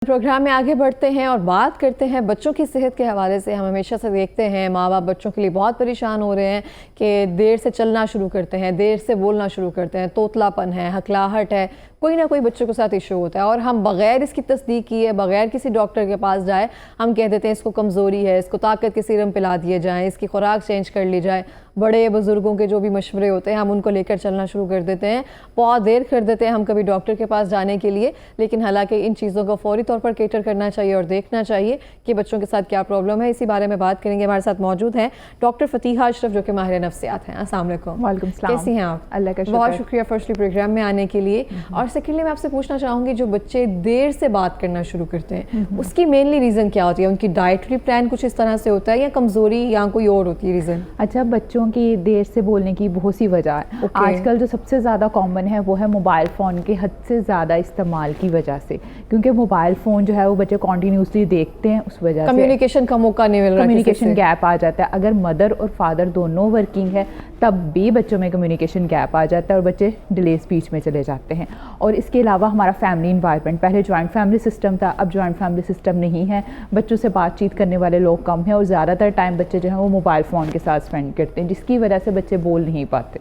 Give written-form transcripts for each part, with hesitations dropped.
Programme में आगे बढ़ते हैं और बात करते हैं बच्चों की सेहत के हवाले से। हम हमेशा से देखते हैं माँ बाप बच्चों के लिए बहुत परेशान हो रहे हैं कि देर से चलना शुरू करते हैं, देर से बोलना शुरू करते हैं, तोतलापन है, हकलाहट है, कोई ना कोई बच्चों के साथ इशू होता है और हम बग़ैर इसकी तस्दीक किए, बग़ैर किसी डॉक्टर के पास जाए हम कह देते हैं इसको कमज़ोरी है, इसको ताकत के सीरम पिला दिए जाएँ, इसकी खुराक चेंज कर ली जाए। बड़े बुज़ुर्गों के जो भी मशवरे होते हैं हम उनको लेकर चलना शुरू कर देते हैं, बहुत देर कर देते हैं हम कभी डॉक्टर के पास जाने के लिए। लेकिन हालांकि इन चीज़ों को फौरी तौर पर केटर करना चाहिए और देखना चाहिए कि बच्चों के साथ क्या प्रॉब्लम है। इसी बारे में बात करेंगे। हमारे साथ मौजूद हैं डॉक्टर फ़तीहा अशरफ जो कि माहिर नफ्सियात हैं। अस्सलाम वालेकुम। वालेकुम सलाम। कैसी हैं आप? अल्लाह का शुक्र। बहुत शुक्रिया फर्स्टली प्रोग्राम में आने के लिए। और सेकेंडली मैं आपसे पूछना चाहूँगी, जो बच्चे देर से बात करना शुरू करते हैं उसकी मेनली रीज़न क्या होती है? उनकी डाइटरी प्लान कुछ इस तरह से होता है या कमज़ोरी या कोई और होती है रीज़न? अच्छा, बच्चों की देर से बोलने की बहुत सी वजह है। आजकल जो सबसे ज़्यादा कॉमन है वो है मोबाइल फ़ोन के हद से ज़्यादा इस्तेमाल की वजह से, क्योंकि मोबाइल फ़ोन जो है वो बच्चे कॉन्टीन्यूसली देखते हैं, उस वजह से कम्युनिकेशन का मौका नहीं मिल रहा, कम्युनिकेशन गैप आ जाता है। अगर मदर और फादर दोनों वर्किंग है तब भी बच्चों में कम्युनिकेशन गैप आ जाता है और बच्चे डिले स्पीच में चले जाते हैं। और इसके अलावा हमारा फैमिली इन्वायरमेंट, पहले जॉइंट फैमिली सिस्टम था, अब जॉइंट फैमिली सिस्टम नहीं है, बच्चों से बातचीत करने वाले लोग कम हैं और ज़्यादातर टाइम बच्चे जो हैं वो मोबाइल फ़ोन के साथ स्पेंड करते हैं, जिसकी वजह से बच्चे बोल नहीं पाते।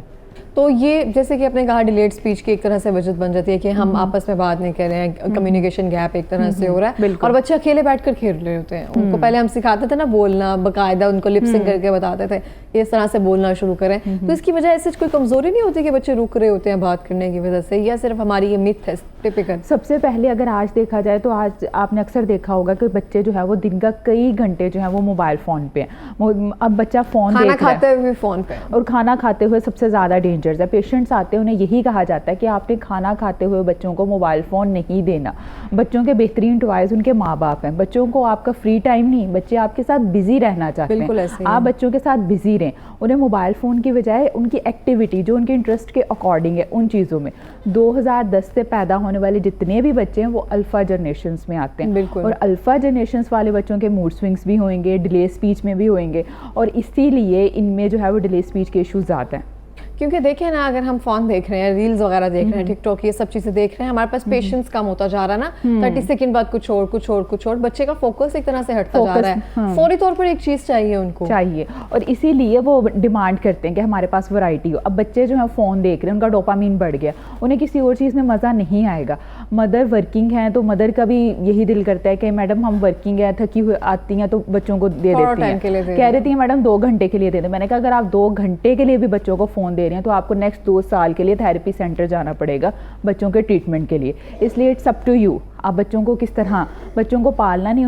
तो ये जैसे कि आपने कहा डिलेड स्पीच की एक तरह से वजह बन जाती है कि हम आपस में बात नहीं कर रहे हैं, कम्युनिकेशन गैप एक तरह से हो रहा है और बच्चे अकेले बैठकर खेल रहे होते हैं। उनको पहले हम सिखाते थे ना बोलना, बाकायदा उनको लिपसिंग करके बताते थे इस तरह से बोलना शुरू करें। तो इसकी वजह ऐसे कोई कमजोरी नहीं होती कि बच्चे रुक रहे होते हैं बात करने की वजह से, या सिर्फ हमारी ये मिथ है टिपिकल? सबसे पहले अगर आज देखा जाए तो आज आपने अक्सर देखा होगा कि बच्चे जो है वो दिन का कई घंटे जो है वो मोबाइल फ़ोन पे हैं। अब बच्चा फ़ोन खाना खाते हुए फ़ोन पे, और खाना खाते हुए सबसे ज़्यादा डेंजर्स है। पेशेंट्स आते हैं, उन्हें यही कहा जाता है कि आपने खाना खाते हुए बच्चों को मोबाइल फ़ोन नहीं देना। बच्चों के बेहतरीन टॉयज़ उनके माँ बाप हैं। बच्चों को आपका फ्री टाइम नहीं, बच्चे आपके साथ बिजी रहना चाहते हैं, आप बच्चों के साथ बिजी रहें। उन्हें मोबाइल फ़ोन की बजाय उनकी एक्टिविटी जो उनके इंटरेस्ट के अकॉर्डिंग है उन चीज़ों में। 2010 से पैदा होने वाले जितने भी बच्चे हैं वो अल्फ़ा जनरेशन्स में आते हैं और अल्फ़ा जनरेशन्स वाले बच्चों के मूड स्विंग्स भी होंगे, डिले स्पीच में भी होंगे और इसीलिए इनमें जो है वो डिले स्पीच के इशूज़ ज़्यादा हैं। क्योंकि देखें ना, अगर हम फोन देख रहे हैं, रील्स वगैरह देख रहे हैं, टिकटॉक, ये सब चीजें देख रहे हैं, हमारे पास पेशेंस कम होता जा रहा है ना। 30 सेकंड बाद कुछ और बच्चे का फोकस एक तरह से हटता जा रहा है। फौरी तौर पर एक चीज चाहिए उनको और इसीलिए वो डिमांड करते हैं कि हमारे पास वैरायटी हो। अब बच्चे जो है फोन देख रहे हैं, उनका डोपामीन बढ़ गया, उन्हें किसी और चीज़ में मज़ा नहीं आएगा। मदर वर्किंग है तो मदर का भी यही दिल करता है कि मैडम हम वर्किंग है, थकी हुई आती हैं तो बच्चों को दे देती हैं, कह देती हैं मैडम 2 घंटे के लिए दे दें। मैंने कहा अगर आप 2 घंटे के लिए भी बच्चों को फ़ोन दे रहे हैं तो आपको नेक्स्ट 2 साल के लिए थेरेपी सेंटर जाना पड़ेगा बच्चों के ट्रीटमेंट के लिए। इसलिए इट्स अप टू यू, आप बच्चों को किस तरह, बच्चों को पालना नहीं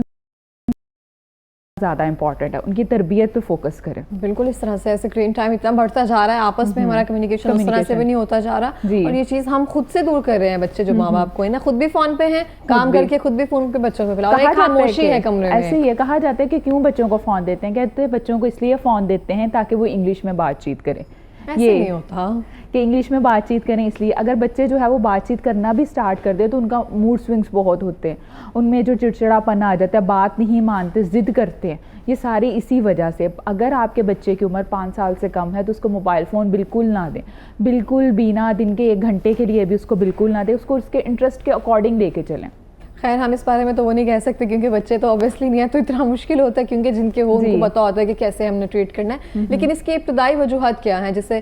ज़्यादा इंपॉर्टेंट है, उनकी तरबियत पे फोकस करें। बिल्कुल, इस तरह से स्क्रीन टाइम इतना बढ़ता जा रहा है, आपस में हमारा कम्युनिकेशन उस तरह से भी नहीं होता जा रहा और ये चीज़ हम खुद से दूर कर रहे हैं। बच्चे जो माँ बाप को है ना, खुद भी फोन पे हैं, काम करके खुद भी फोन पे बच्चों को खिलाओ, एक खामोशी है कमरे में। ऐसे ये कहा जाता है कि क्यों बच्चों को फ़ोन देते हैं, कहते हैं बच्चों को इसलिए फ़ोन देते हैं ताकि वो इंग्लिश में बातचीत करें। ये नहीं होता कि इंग्लिश में बातचीत करें, इसलिए अगर बच्चे जो है वो बातचीत करना भी स्टार्ट कर दे तो उनका मूड स्विंग्स बहुत होते हैं, उनमें जो चिड़चिड़ापन आ जाता है, बात नहीं मानते, ज़िद करते हैं, ये सारी इसी वजह से। अगर आपके बच्चे की उम्र 5 साल से कम है तो उसको मोबाइल फ़ोन बिल्कुल ना दें, बिल्कुल भी ना, दिन के 1 घंटे के लिए भी उसको बिल्कुल ना दें, उसको उसके इंटरेस्ट के अकॉर्डिंग लेके चलें। खैर हम इस बारे में तो वो नहीं कह सकते क्योंकि बच्चे तो ऑब्वियसली नहीं है, तो इतना मुश्किल होता है क्योंकि जिनके हो उनको पता होता है कि कैसे हमने ट्रीट करना है। लेकिन इसकी इब्तदाई वजूहत क्या है, जैसे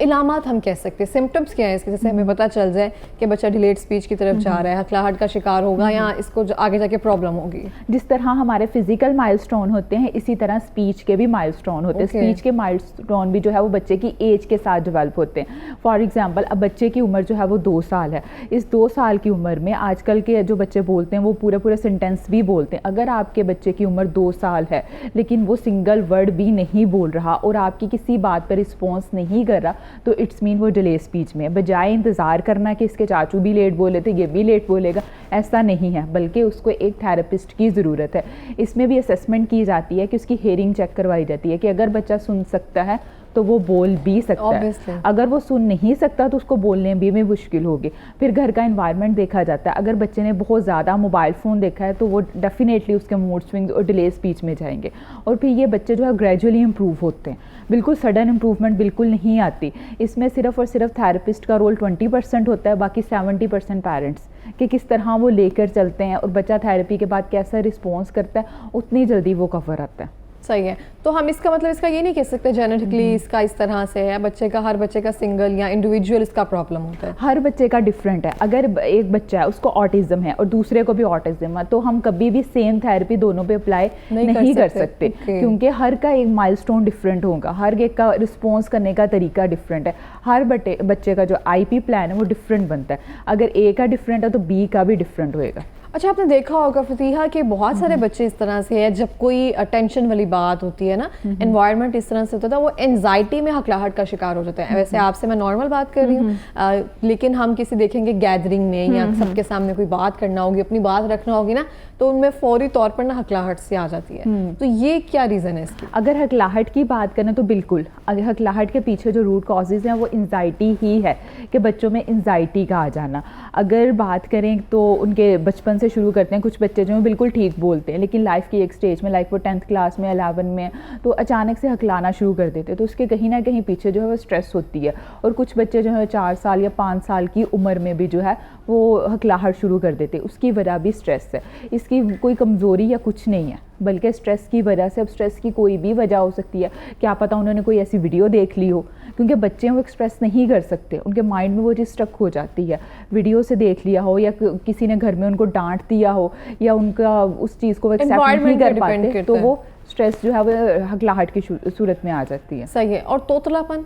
इलामात हम कह सकते हैं, सिम्टम्स क्या है इसके, जैसे हमें पता चल जाए कि बच्चा डिलेड स्पीच की तरफ जा रहा है, हकलाहट का शिकार होगा या इसको आगे जाके प्रॉब्लम होगी? जिस तरह हमारे फिजिकल माइलस्टोन होते हैं इसी तरह स्पीच के भी माइलस्टोन होते हैं। स्पीच के माइलस्टोन भी जो है वो बच्चे की एज के साथ डेवलप होते हैं। फॉर एग्जाम्पल, अब बच्चे की उम्र जो है वो 2 साल है, इस 2 साल की उम्र में आजकल के जो बच्चे बोलते हैं वो पूरे सेंटेंस भी बोलते हैं। अगर आपके बच्चे की उम्र 2 साल है लेकिन वो सिंगल वर्ड भी नहीं बोल रहा और आपकी किसी बात पर रिस्पॉन्स नहीं कर रहा तो इट्स मीन वो डिले स्पीच में है। बजाय इंतज़ार करना कि इसके चाचू भी लेट बोले थे, ये भी लेट बोलेगा, ऐसा नहीं है, बल्कि उसको एक थेरेपिस्ट की ज़रूरत है। इसमें भी असेसमेंट की जाती है कि उसकी हेयरिंग चेक करवाई जाती है कि अगर बच्चा सुन सकता है तो वो बोल भी सकता Obviously. है। अगर वो सुन नहीं सकता तो उसको बोलने भी में मुश्किल होगी। फिर घर का एनवायरनमेंट देखा जाता है। अगर बच्चे ने बहुत ज़्यादा मोबाइल फ़ोन देखा है तो वो डेफिनेटली उसके मूड स्विंग्स और डिले स्पीच में जाएंगे। और फिर ये बच्चे जो है ग्रेजुअली इम्प्रूव होते हैं, बिल्कुल सडन इम्प्रूवमेंट बिल्कुल नहीं आती। इसमें सिर्फ और सिर्फ थेरेपिस्ट का रोल 20% होता है, बाकी 70% पेरेंट्स कि किस तरह वो लेकर चलते हैं और बच्चा थेरेपी के बाद कैसा रिस्पॉन्स करता है, उतनी जल्दी वो कवर आता है। सही है। तो हम इसका मतलब इसका ये नहीं कह सकते जेनेटिकली इसका इस तरह से है, बच्चे का, हर बच्चे का सिंगल या इंडिविजुअल इसका प्रॉब्लम होता है? हर बच्चे का डिफरेंट है। अगर एक बच्चा है उसको ऑटिज्म है और दूसरे को भी ऑटिज्म है, तो हम कभी भी सेम थेरेपी दोनों पे अप्लाई नहीं कर सकते क्योंकि हर का एक माइलस्टोन डिफरेंट होगा, हर एक का रिस्पॉन्स करने का तरीका डिफरेंट है। हर बच्चे का जो आईपी प्लान है वो डिफरेंट बनता है। अगर ए का डिफरेंट है तो बी का भी डिफरेंट होएगा। अच्छा, आपने देखा होगा फतीहा कि बहुत सारे बच्चे इस तरह से है, जब कोई टेंशन वाली बात होती है ना, एनवायरनमेंट इस तरह से होता है, वो एंजाइटी में हकलाहट का शिकार हो जाते हैं। वैसे आपसे मैं नॉर्मल बात कर रही हूँ, लेकिन हम किसी देखेंगे गैदरिंग में या सबके सामने कोई बात करना होगी, अपनी बात रखना होगी ना, तो उनमें फौरी तौर पर ना हकलाहट से आ जाती है। तो ये क्या रीज़न है इसकी? अगर हकलाहट की बात करें तो बिल्कुल, अगर हकलाहट के पीछे जो रूट कॉजेज़ हैं वो एंजाइटी ही है कि बच्चों में एंजाइटी का आ जाना। अगर बात करें तो उनके बचपन से शुरू करते हैं। कुछ बच्चे जो हैं बिल्कुल ठीक बोलते हैं, लेकिन लाइफ की एक स्टेज में, लाइक वो 10th क्लास में, 11 में, तो अचानक से हकलाना शुरू कर देते हैं। तो उसके कहीं ना कहीं पीछे जो है वो स्ट्रेस होती है। और कुछ बच्चे जो है 4 साल या 5 साल की उम्र में भी जो है वो हकलाहट शुरू कर देते हैं। उसकी वजह भी स्ट्रेस है। इसकी कोई कमज़ोरी या कुछ नहीं है, बल्कि स्ट्रेस की वजह से। अब स्ट्रेस की कोई भी वजह हो सकती है, क्या पता उन्होंने कोई ऐसी वीडियो देख ली हो, क्योंकि बच्चे वो एक्सप्रेस नहीं कर सकते, उनके माइंड में वो चीज़ स्टक हो जाती है। वीडियो से देख लिया हो या किसी ने घर में उनको डांट दिया हो या उनका उस चीज़ को एक्सेप्ट नहीं कर पाते, तो वो स्ट्रेस जो है वो हकलाहट की सूरत में आ जाती है। सही है। और तोतलापन?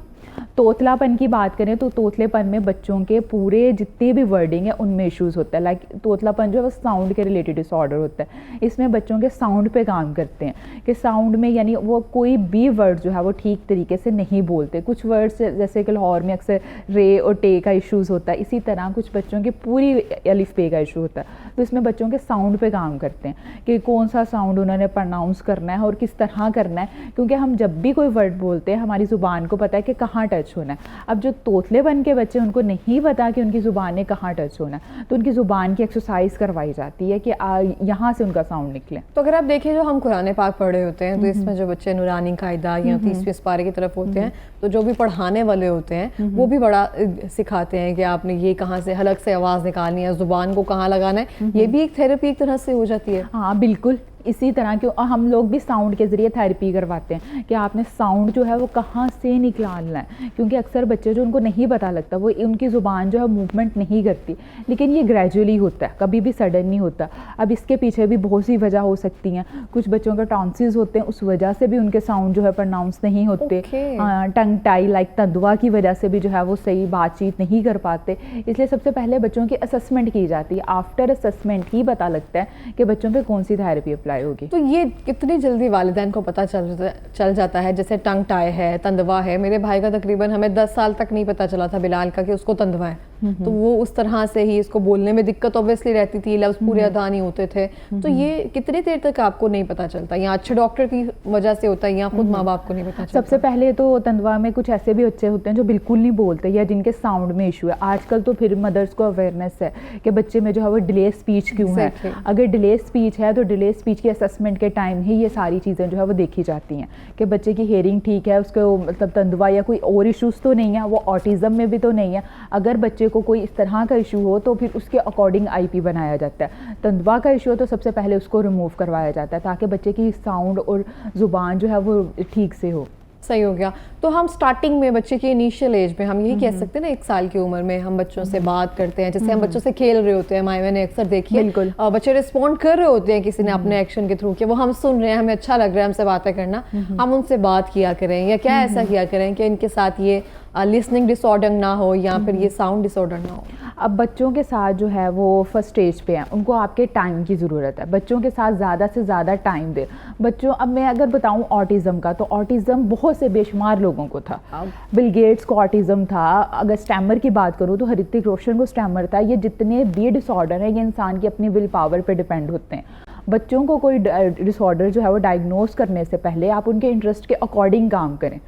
तोतलापन की बात करें तो तोतलेपन में बच्चों के पूरे जितने भी वर्डिंग है उनमें इश्यूज़ होता है। लाइक तोतलापन जो है वो साउंड के रिलेटेड डिसऑर्डर होता है। इसमें बच्चों के साउंड पे काम करते हैं कि साउंड में, यानी वो कोई भी वर्ड जो है वो ठीक तरीके से नहीं बोलते। कुछ वर्ड्स जैसे कि लाहौर में अक्सर रे और टे का इशूज़ होता है, इसी तरह कुछ बच्चों की पूरी अलिफ पे का इशू होता है। तो इसमें बच्चों के साउंड पे काम करते हैं कि कौन सा साउंड उन्होंने प्रोनाउंस करना है और किस तरह करना है, क्योंकि हम जब भी कोई वर्ड बोलते हैं हमारी ज़ुबान को पता है कि कहाँ टच होना है। अब जो तोतले बन के बच्चे, उनको नहीं पता कि उनकी ज़ुबान ने कहाँ टच होना है, तो उनकी ज़ुबान की एक्सरसाइज करवाई जाती है कि यहाँ से उनका साउंड निकले। तो अगर आप देखें, जो हम कुरान पाक पढ़े होते हैं, तो इसमें जो बच्चे नूरानी कायदा या 30वें पारे की तरफ होते हैं, तो जो भी पढ़ाने वाले होते हैं वो भी बड़ा सिखाते हैं कि आपने ये कहाँ से हलक से आवाज़ निकालनी है, ज़ुबान को कहाँ लगाना है। ये भी एक थेरेपी एक तरह से हो जाती है। हाँ बिल्कुल, इसी तरह के हम लोग भी साउंड के ज़रिए थेरेपी करवाते हैं कि आपने साउंड जो है वो कहाँ से निकालना है, क्योंकि अक्सर बच्चे जो उनको नहीं पता लगता, वो उनकी ज़ुबान जो है मूवमेंट नहीं करती, लेकिन ये ग्रेजुअली होता है, कभी भी सडन नहीं होता। अब इसके पीछे भी बहुत सी वजह हो सकती हैं। कुछ बच्चों के टॉन्सिल्स होते हैं, उस वजह से भी उनके साउंड जो है प्रोनाउंस नहीं होते। टंग टाई लाइक तंदुआ की वजह से भी जो है वो सही बातचीत नहीं कर पाते। इसलिए सबसे पहले बच्चों की असेसमेंट की जाती है। आफ्टर असेसमेंट ही पता लगता है कि बच्चों पे कौन सी थेरेपी अप्लाई होगी। तो ये कितनी जल्दी वालिदैन को पता चल जाता है? जैसे टंग टाई है, तंदवा है, मेरे भाई का तकरीबन हमें 10 साल तक नहीं पता चला था, बिलाल का, कि उसको तंदवा है। तो वो उस तरह से ही इसको बोलने में दिक्कत ऑब्वियसली रहती थी, लफ्ज़ पूरे अदा नहीं होते थे। तो ये कितनी देर तक आपको नहीं पता चलता? या अच्छे डॉक्टर की वजह से होता है या खुद माँ बाप को नहीं पता चलता? सबसे पहले तो तंदवा में कुछ ऐसे भी बच्चे होते हैं जो बिल्कुल नहीं बोलते या जिनके साउंड में इशू है। आजकल तो फिर मदर्स को अवेयरनेस है कि बच्चे में जो है वो डिले स्पीच क्यों है। अगर डिले स्पीच है तो डिले स्पीच की असेसमेंट के टाइम ही ये सारी चीज़ें जो है वो देखी जाती हैं कि बच्चे की हेयरिंग ठीक है, उसको मतलब तंदवा या कोई और इशूज़ तो नहीं है, वो ऑटिज़म में भी तो नहीं है। अगर बच्चे को कोई इस तरह का इशू हो तो फिर उसके अकॉर्डिंग आईपी बनाया जाता है। तंदवा का इशू हो तो सबसे पहले उसको रिमूव करवाया जाता है ताकि बच्चे की साउंड और ज़ुबान जो है वो ठीक से हो। सही हो गया। तो हम स्टार्टिंग में बच्चे की इनिशियल एज में, हम यही कह सकते हैं ना, 1 साल की उम्र में हम बच्चों से बात करते हैं, जैसे हम बच्चों से खेल रहे होते हैं, मैंने अक्सर देखी है बच्चे रिस्पॉन्ड कर रहे होते हैं किसी ने अपने एक्शन के थ्रू कि वो हम सुन रहे हैं, हमें अच्छा लग रहा है हमसे बातें करना, हम उनसे बात किया करें या क्या ऐसा किया करें कि इनके साथ ये लिसनिंग डिसऑर्डर ना हो या फिर ये साउंड डिसऑर्डर ना हो। अब बच्चों के साथ जो है वो फर्स्ट स्टेज पे हैं, उनको आपके टाइम की ज़रूरत है। बच्चों के साथ ज़्यादा से ज़्यादा टाइम दे। बच्चों, अब मैं अगर बताऊं ऑटिज़म का, तो ऑटिज़म बहुत से बेशुमार लोगों को था। बिल गेट्स को ऑटिज़म था। अगर स्टैमर की बात करूँ तो ऋतिक रोशन को स्टैमर था। ये जितने भी डिसऑर्डर हैं ये इंसान की अपनी विल पावर पर डिपेंड होते हैं। बच्चों को कोई डिसऑर्डर जो है वो डायग्नोज करने से पहले आप उनके इंटरेस्ट के अकॉर्डिंग काम करें।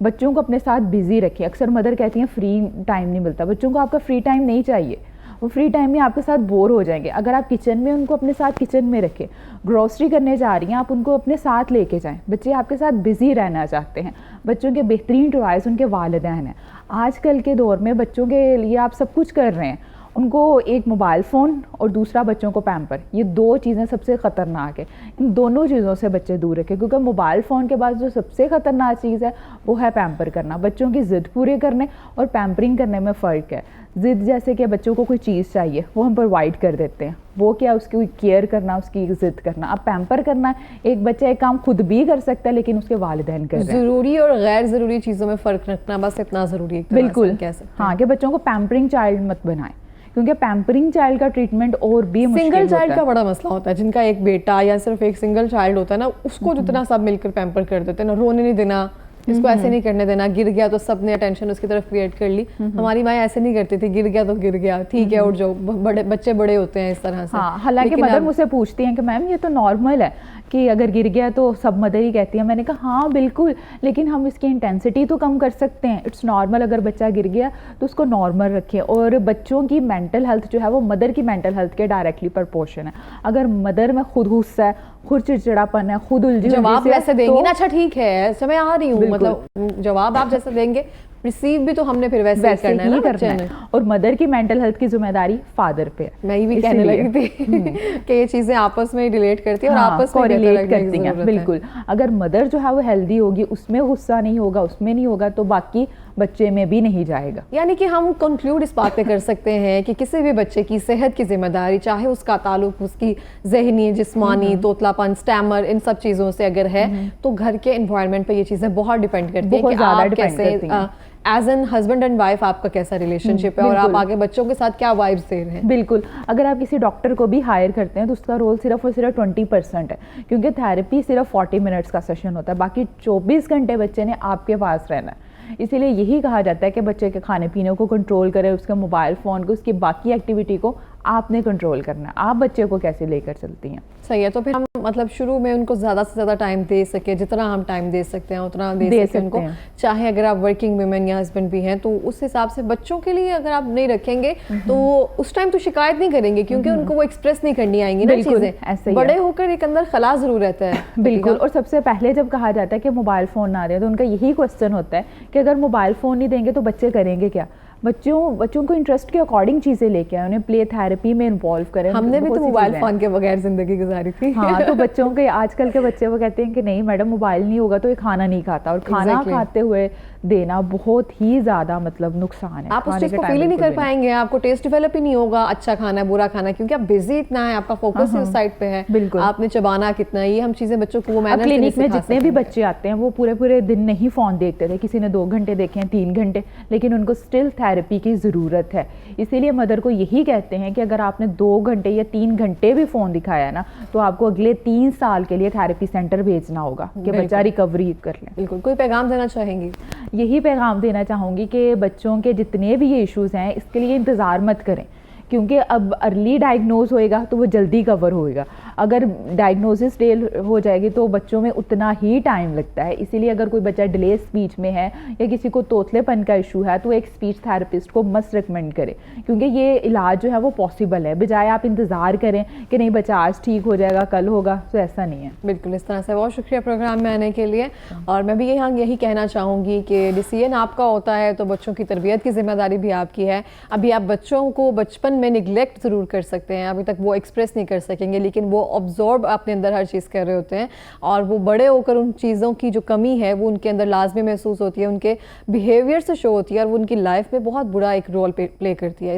बच्चों को अपने साथ बिजी रखें। अक्सर मदर कहती हैं फ्री टाइम नहीं मिलता, बच्चों को आपका फ्री टाइम नहीं चाहिए, वो फ्री टाइम में आपके साथ बोर हो जाएंगे। अगर आप किचन में उनको अपने साथ किचन में रखें, ग्रोसरी करने जा रही हैं आप उनको अपने साथ लेके जाएं। बच्चे आपके साथ बिजी रहना चाहते हैं, बच्चों के बेहतरीन टॉयज़ उनके वालिदैन हैं। आजकल के दौर में बच्चों के लिए आप सब कुछ कर रहे हैं, उनको एक मोबाइल फ़ोन और दूसरा बच्चों को पैम्पर, ये दो चीज़ें सबसे ख़तरनाक है। इन दोनों चीज़ों से बच्चे दूर रखें, क्योंकि मोबाइल फ़ोन के बाद जो सबसे ख़तरनाक चीज़ है वो है पैम्पर करना। बच्चों की ज़िद पूरे करने और पैम्परिंग करने में फ़र्क है। ज़िद जैसे कि बच्चों को कोई चीज़ चाहिए वो हम प्रोवाइड कर देते हैं, वो क्या उसकी केयर करना, उसकी ज़िद करना। अब पैम्पर करना, एक बच्चा एक काम खुद भी कर सकता है लेकिन उसके वालिदैन कर रहे हैं। ज़रूरी और गैर ज़रूरी चीज़ों में फ़र्क रखना, बस इतना ज़रूरी है। बिल्कुल, कह सकते हैं हाँ, कि बच्चों को पैम्परिंग चाइल्ड मत बनाएं, क्योंकि पैम्परिंग चाइल्ड का ट्रीटमेंट और भी मुश्किल सिंगल होता चाइल्ड है। का बड़ा मसला होता है, जिनका एक बेटा या सिर्फ एक सिंगल चाइल्ड होता है ना, उसको जितना सब मिलकर पैम्पर कर देते हैं ना, रोने नहीं देना, इसको ऐसे नहीं करने देना, गिर गया तो सबने अटेंशन उसकी तरफ क्रिएट कर ली। हमारी माँ ऐसे नहीं करती थी, गिर गया तो गिर गया, ठीक है उठ जाओ, बड़े बच्चे बड़े होते हैं इस तरह से। हाँ, हालांकि लेकिन मदर अब- मुझसे पूछती हैं कि मैम ये तो नॉर्मल है कि अगर गिर गया तो सब मदर ही कहती है। मैंने कहा हाँ बिल्कुल, लेकिन हम इसकी इंटेंसिटी तो कम कर सकते हैं। इट्स नॉर्मल, अगर बच्चा गिर गया तो उसको नॉर्मल रखें। और बच्चों की मेंटल हेल्थ जो है वो मदर की मेंटल हेल्थ के डायरेक्टली प्रोपोर्शन है। अगर मदर में खुद गुस्सा है, खुद चिड़चिड़ापन है, खुद उलझी जवाब वैसे देंगी ना, अच्छा ठीक है ऐसे मैं आ रही हूँ, बिल्कुल। मतलब जवाब आप जैसे देंगे, रिसीव भी तो हमने फिर वैसे ही करना है ही ना करना बच्चे है। ने। और मदर की मेंटल हेल्थ की जिम्मेदारी फादर पे है। मैं ये भी कहने इसीलिए। लगी थी कि ये चीजें आपस में रिलेट करती है और हाँ, आपस में correlate बेहतर रखने की करती हैं, जरूरत है। बिल्कुल। अगर मदर जो है वो हेल्दी होगी, उसमें गुस्सा नहीं होगा, उसमें नहीं होगा, तो बाकी बच्चे में भी नहीं जाएगा। यानी कि हम कंक्लूड इस बात पे कर सकते हैं कि किसी भी बच्चे की सेहत की जिम्मेदारी, चाहे उसका ताल्लुक उसकी जहनी, जिस्मानी, तोतलापन, स्टैमर, इन सब चीज़ों से अगर है तो घर के एनवायरनमेंट पे ये चीज़ें बहुत डिपेंड करती हैं बहुत कि ज़्यादा आप डिपेंड कैसे करती हैं। As an husband and wife आपका कैसा रिलेशनशिप है और आप बिल्कुल। आगे बच्चों के साथ क्या वाइब्स दे रहे हैं। बिल्कुल, अगर आप किसी डॉक्टर को भी हायर करते हैं तो उसका रोल सिर्फ और सिर्फ 20% है, क्योंकि थेरेपी सिर्फ 40 मिनट्स का सेशन होता है, बाकी 24 घंटे बच्चे ने आपके पास रहना है। इसीलिए यही कहा जाता है कि बच्चे के खाने पीने को कंट्रोल करें, उसके मोबाइल फ़ोन को, उसकी बाकी एक्टिविटी को आपने कंट्रोल करना है। आप बच्चे को कैसे लेकर चलती हैं? सही है, तो फिर हम मतलब शुरू में उनको ज़्यादा से ज़्यादा टाइम दे सके, जितना हम टाइम दे सकते हैं उतना दे सके उनको। हैं। चाहे अगर आप वर्किंग वुमेन या हस्बैंड भी हैं तो उस हिसाब से बच्चों के लिए अगर आप नहीं रखेंगे तो उस टाइम तो शिकायत नहीं करेंगे, क्योंकि उनको वो एक्सप्रेस नहीं करनी आएंगी ना बिल्कुल, चीज़ें। ऐसे ही बड़े है। होकर एक अंदर खला ज़रूर रहता है। बिल्कुल। और सबसे पहले जब कहा जाता है कि मोबाइल फ़ोन ना दें तो उनका यही क्वेश्चन होता है कि अगर मोबाइल फ़ोन नहीं देंगे तो बच्चे करेंगे क्या? बच्चों को इंटरेस्ट के अकॉर्डिंग चीज़ें लेके आए, उन्हें प्ले थेरेपी में इन्वॉल्व करें। हमने भी बहुत तो सी मोबाइल चीज़ें हैं। फ़ोन के बगैर ज़िंदगी गुजारी थी। हाँ, तो बच्चों के आजकल के बच्चे वो कहते हैं कि नहीं मैडम मोबाइल नहीं होगा तो ये खाना नहीं खाता, और खाना Exactly. खाते हुए देना बहुत ही ज़्यादा मतलब नुकसान है। आप उस खाने चीज़ के को टाइम फील ही नहीं बिल्कुल कर पाएंगे, आपको टेस्ट डेवलप ही नहीं होगा, अच्छा खाना है बुरा खाना है, क्योंकि आप बिजी इतना है, आपका फोकस ही उस साइड पे है। बिल्कुल। आपने चबाना कितना है, ये हम चीज़ें बच्चों को वो अब मैनर्स क्लिनिक में जितने भी बच्चे आते हैं वो पूरे पूरे दिन नहीं फ़ोन देखते थे, किसी ने 2 घंटे देखे हैं, 3 घंटे, लेकिन उनको स्टिल थेरेपी की ज़रूरत है। इसीलिए मदर को यही कहते हैं कि अगर आपने 2 घंटे या 3 घंटे भी फ़ोन दिखाया है ना तो आपको अगले 3 साल के लिए थेरेपी सेंटर भेजना होगा कि बच्चा रिकवरी कर ले। बिल्कुल। कोई पैगाम देना चाहेंगी? यही पैगाम देना चाहूँगी कि बच्चों के जितने भी ये इश्यूज़ हैं इसके लिए इंतज़ार मत करें, क्योंकि अब अर्ली डायग्नोज होएगा तो वो जल्दी कवर होएगा। अगर डायग्नोसिस डेल हो जाएगी तो बच्चों में उतना ही टाइम लगता है। इसीलिए अगर कोई बच्चा डिले स्पीच में है या किसी को तोतलेपन का इशू है तो एक स्पीच थेरेपिस्ट को मस्ट रिकमेंड करें, क्योंकि ये इलाज जो है वो पॉसिबल है, बजाय आप इंतज़ार करें कि नहीं बच्चा आज ठीक हो जाएगा कल होगा, तो ऐसा नहीं है। बिल्कुल, इस तरह से बहुत शुक्रिया प्रोग्राम में आने के लिए। और मैं भी यहाँ यही कहना चाहूँगी कि डिसीजन आपका होता है तो बच्चों की तरबियत की जिम्मेदारी भी आपकी है। अभी आप बच्चों को बचपन में निगलेक्ट ज़रूर कर सकते हैं, अभी तक वो एक्सप्रेस नहीं कर सकेंगे, लेकिन वो ऑब्जॉर्ब अपने अंदर हर चीज़ कर रहे होते हैं और वो बड़े होकर उन चीज़ों की जो कमी है वो उनके अंदर लाजमी महसूस होती है, उनके बिहेवियर से शो होती है और वो उनकी लाइफ में बहुत बुरा एक रोल प्ले करती है।